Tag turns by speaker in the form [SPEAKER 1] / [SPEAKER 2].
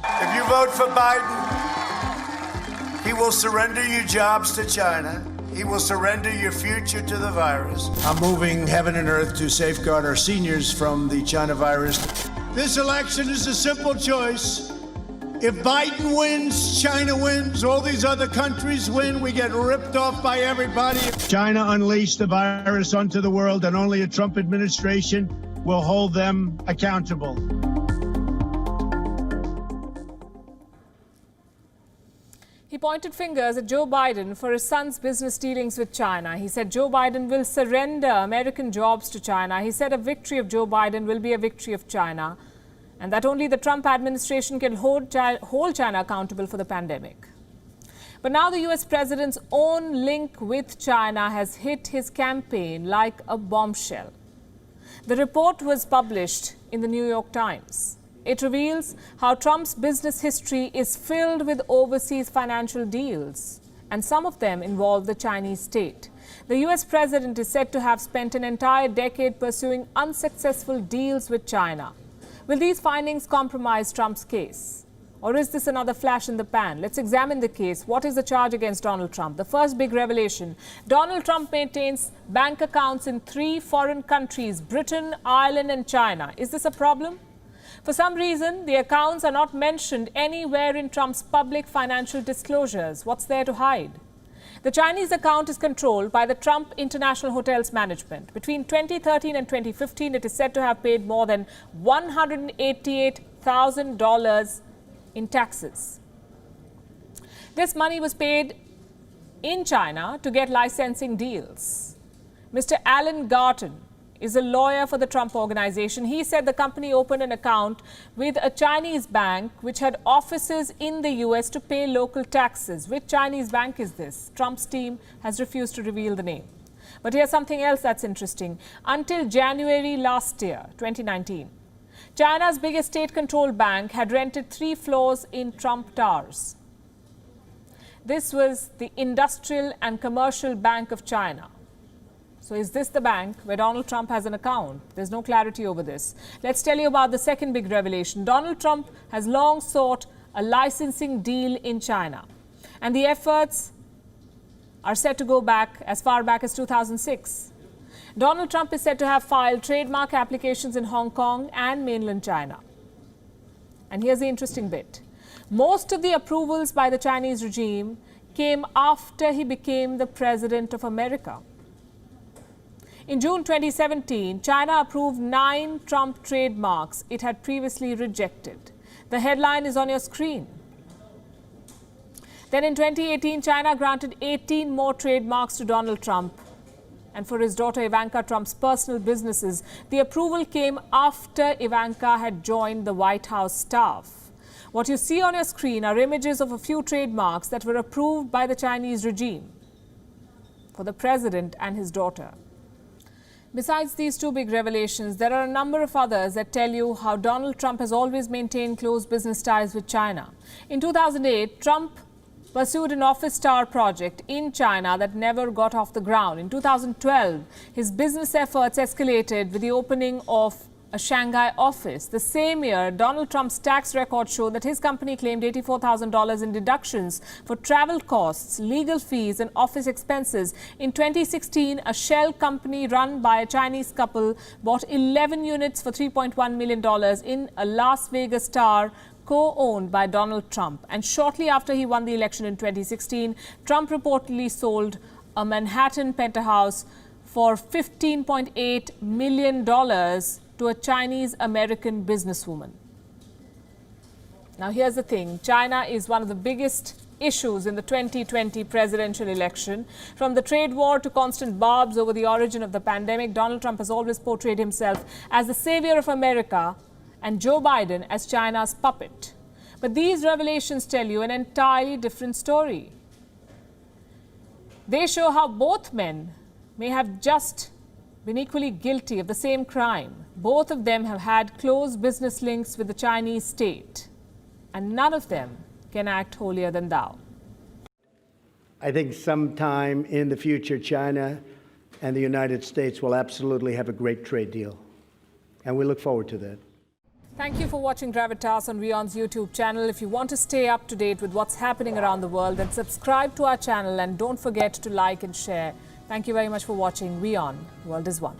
[SPEAKER 1] If you vote for Biden, he will surrender your jobs to China. He will surrender your future to the virus. I'm moving heaven and earth to safeguard our seniors from the China virus. This election is a simple choice. If Biden wins, China wins, all these other countries win, we get ripped off by everybody. China unleashed the virus onto the world, and only a Trump administration will hold them accountable.
[SPEAKER 2] He pointed fingers at Joe Biden for his son's business dealings with China. He said Joe Biden will surrender American jobs to China. He said a victory of Joe Biden will be a victory of China, and that only the Trump administration can hold China accountable for the pandemic. But now the US president's own link with China has hit his campaign like a bombshell. The report was published in the New York Times. It reveals how Trump's business history is filled with overseas financial deals, and some of them involve the Chinese state. The US president is said to have spent an entire decade pursuing unsuccessful deals with China. Will these findings compromise Trump's case? Or is this another flash in the pan? Let's examine the case. What is the charge against Donald Trump? The first big revelation: Donald Trump maintains bank accounts in 3 foreign countries: Britain, Ireland, and China. Is this a problem? For some reason, the accounts are not mentioned anywhere in Trump's public financial disclosures. What's there to hide? The Chinese account is controlled by the Trump International Hotels Management. Between 2013 and 2015, it is said to have paid more than $188,000 in taxes. This money was paid in China to get licensing deals. Mr. Alan Garton is a lawyer for the Trump Organization. He said the company opened an account with a Chinese bank which had offices in the US to pay local taxes. Which Chinese bank is this? Trump's team has refused to reveal the name. But here's something else that's interesting. Until January last year, 2019, China's biggest state-controlled bank had rented 3 floors in Trump Towers. This was the Industrial and Commercial Bank of China. So is this the bank where Donald Trump has an account? There's no clarity over this. Let's tell you about the second big revelation. Donald Trump has long sought a licensing deal in China, and the efforts are said to go back as far back as 2006. Donald Trump is said to have filed trademark applications in Hong Kong and mainland China. And here's the interesting bit. Most of the approvals by the Chinese regime came after he became the president of America. In June 2017, China approved 9 Trump trademarks it had previously rejected. The headline is on your screen. Then in 2018, China granted 18 more trademarks to Donald Trump. And for his daughter Ivanka Trump's personal businesses, the approval came after Ivanka had joined the White House staff. What you see on your screen are images of a few trademarks that were approved by the Chinese regime for the president and his daughter. Besides these 2 big revelations, there are a number of others that tell you how Donald Trump has always maintained close business ties with China. In 2008, Trump pursued an office tower project in China that never got off the ground. In 2012, his business efforts escalated with the opening of a Shanghai office. The same year, Donald Trump's tax records show that his company claimed $84,000 in deductions for travel costs, legal fees, and office expenses. In 2016, a shell company run by a Chinese couple bought 11 units for $3.1 million in a Las Vegas tower co-owned by Donald Trump. And shortly after he won the election in 2016, Trump reportedly sold a Manhattan penthouse for $15.8 million to a Chinese-American businesswoman. Now, here's the thing. China is one of the biggest issues in the 2020 presidential election. From the trade war to constant barbs over the origin of the pandemic, Donald Trump has always portrayed himself as the savior of America and Joe Biden as China's puppet. But these revelations tell you an entirely different story. They show how both men may have just been equally guilty of the same crime. Both of them have had close business links with the Chinese state, and none of them can act holier than thou.
[SPEAKER 3] I think sometime in the future, China and the United States will absolutely have a great trade deal, and we look forward to that.
[SPEAKER 2] Thank you for watching Gravitas on WION's YouTube channel. If you want to stay up to date with what's happening around the world, then subscribe to our channel and don't forget to like and share. Thank you very much for watching WION. World is One.